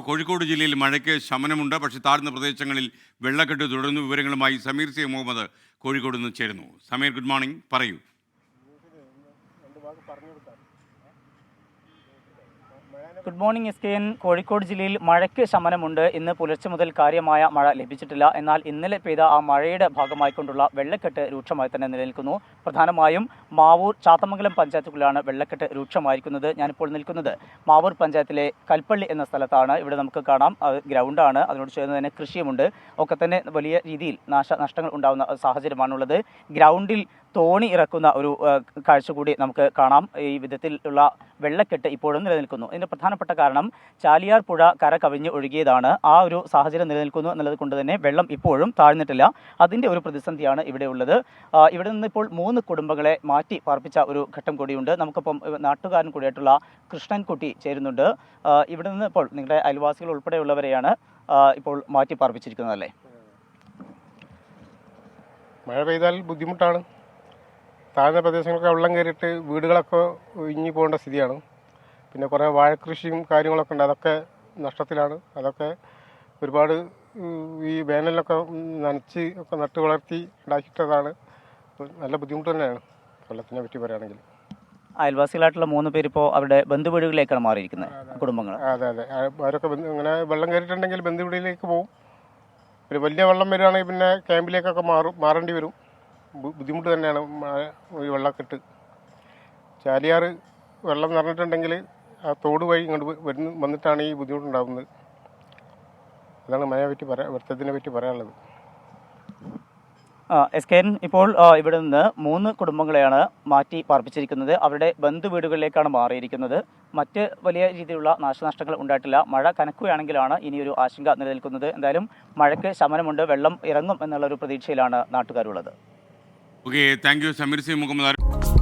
കോഴിക്കോട് ജില്ലയിൽ മഴയ്ക്ക് ശമനമുണ്ട്. പക്ഷേ താഴ്ന്ന പ്രദേശങ്ങളിൽ വെള്ളക്കെട്ട് തുടരുന്നു. വിവരങ്ങളുമായി സമീർ സി മുഹമ്മദ് കോഴിക്കോട് നിന്ന് ചേരുന്നു. സമീർ, ഗുഡ് മോർണിംഗ്, പറയൂ. Good morning SKN. കോഴിക്കോട് ജില്ലയിൽ മഴയ്ക്ക് ശമനമുണ്ട്. ഇന്ന് പുലർച്ചെ മുതൽ കാര്യമായ മഴ ലഭിച്ചിട്ടില്ല. എന്നാൽ ഇന്നലെ പെയ്ത ആ മഴയുടെ ഭാഗമായിക്കൊണ്ടുള്ള വെള്ളക്കെട്ട് രൂക്ഷമായി തന്നെ നിലനിൽക്കുന്നു. പ്രധാനമായും മാവൂർ, ചാത്തമംഗലം പഞ്ചായത്തുകളിലാണ് വെള്ളക്കെട്ട് രൂക്ഷമായിരിക്കുന്നത്. ഞാനിപ്പോൾ നിൽക്കുന്നത് മാവൂർ പഞ്ചായത്തിലെ കൽപ്പള്ളി എന്ന സ്ഥലത്താണ്. ഇവിടെ നമുക്ക് കാണാം ഗ്രൗണ്ടാണ്, അതിനോട് ചേർന്ന് തന്നെ കൃഷിയുമുണ്ട്. ഒക്കെ തന്നെ വലിയ രീതിയിൽ നാശനഷ്ടങ്ങൾ ഉണ്ടാകുന്ന സാഹചര്യമാണുള്ളത്. ഗ്രൗണ്ടിൽ തോണി ഇറക്കുന്ന ഒരു കാഴ്ച കൂടി നമുക്ക് കാണാം. ഈ വിധത്തിലുള്ള വെള്ളക്കെട്ട് ഇപ്പോഴും നിലനിൽക്കുന്നു. ഇതിൻ്റെ പ്രധാനപ്പെട്ട കാരണം ചാലിയാർ പുഴ കര കവിഞ്ഞ് ഒഴുകിയതാണ്. ആ ഒരു സാഹചര്യം നിലനിൽക്കുന്നു എന്നുള്ളത് കൊണ്ട് തന്നെ വെള്ളം ഇപ്പോഴും താഴ്ന്നിട്ടില്ല. അതിൻ്റെ ഒരു പ്രതിസന്ധിയാണ് ഇവിടെ ഉള്ളത്. ഇവിടെ നിന്ന് ഇപ്പോൾ 3 കുടുംബങ്ങളെ മാറ്റി പാർപ്പിച്ച ഒരു ഘട്ടം കൂടിയുണ്ട്. നമുക്കിപ്പം നാട്ടുകാരൻ കൂടിയായിട്ടുള്ള കൃഷ്ണൻകുട്ടി ചേരുന്നുണ്ട്. ഇവിടെ നിന്ന് ഇപ്പോൾ നിങ്ങളുടെ അയൽവാസികൾ ഉൾപ്പെടെയുള്ളവരെയാണ് ഇപ്പോൾ മാറ്റി പാർപ്പിച്ചിരിക്കുന്നതല്ലേ? മഴ പെയ്താൽ ബുദ്ധിമുട്ടാണ്. താഴ്ന്ന പ്രദേശങ്ങളൊക്കെ വെള്ളം കയറിയിട്ട് വീടുകളൊക്കെ ഒഴിഞ്ഞു പോകേണ്ട സ്ഥിതിയാണ്. പിന്നെ കുറേ വാഴക്കൃഷിയും കാര്യങ്ങളൊക്കെ ഉണ്ട്, അതൊക്കെ നഷ്ടത്തിലാണ്. അതൊക്കെ ഒരുപാട് ഈ വേനലിലൊക്കെ നനച്ച് ഒക്കെ നട്ട് വളർത്തി ഉണ്ടാക്കിയിട്ടതാണ്. നല്ല ബുദ്ധിമുട്ട് തന്നെയാണ് വെള്ളത്തിനെ പറ്റി പറയുകയാണെങ്കിൽ. അയൽവാസികളായിട്ടുള്ള 3 പേരിപ്പോൾ അവരുടെ ബന്ധുവീടുകളിലേക്കാണ് മാറിയിരിക്കുന്നത്, കുടുംബങ്ങൾ. അതെ അതെ, അവരൊക്കെ ഇങ്ങനെ വെള്ളം കയറിയിട്ടുണ്ടെങ്കിൽ ബന്ധുവീടിലേക്ക് പോകും. പിന്നെ വലിയ വെള്ളം വരികയാണെങ്കിൽ പിന്നെ ക്യാമ്പിലേക്കൊക്കെ മാറേണ്ടി വരും. ബുദ്ധിമുട്ട് തന്നെയാണ് ഈ വെള്ളക്കെട്ട്. ചാലിയാർ വെള്ളം നിറഞ്ഞിട്ടുണ്ടെങ്കിൽ ആ തോട് വഴി ഇങ്ങോട്ട് വന്നിട്ടാണ് ഈ ബുദ്ധിമുട്ടുണ്ടാകുന്നത്. അതാണ് മഴയെ പറ്റി വൃത്തത്തിനെ പറ്റി പറയാനുള്ളത്. SKN, ഇപ്പോൾ ഇവിടെ നിന്ന് 3 കുടുംബങ്ങളെയാണ് മാറ്റി പാർപ്പിച്ചിരിക്കുന്നത്. അവരുടെ ബന്ധുവീടുകളിലേക്കാണ് മാറിയിരിക്കുന്നത്. മറ്റ് വലിയ രീതിയിലുള്ള നാശനഷ്ടങ്ങൾ ഉണ്ടായിട്ടില്ല. മഴ കനക്കുകയാണെങ്കിലാണ് ഇനിയൊരു ആശങ്ക നിലനിൽക്കുന്നത്. എന്തായാലും മഴയ്ക്ക് ശമനമുണ്ട്, വെള്ളം ഇറങ്ങും എന്നുള്ളൊരു പ്രതീക്ഷയിലാണ് നാട്ടുകാരുള്ളത്. Okay, thank you Sameer C Muhammad.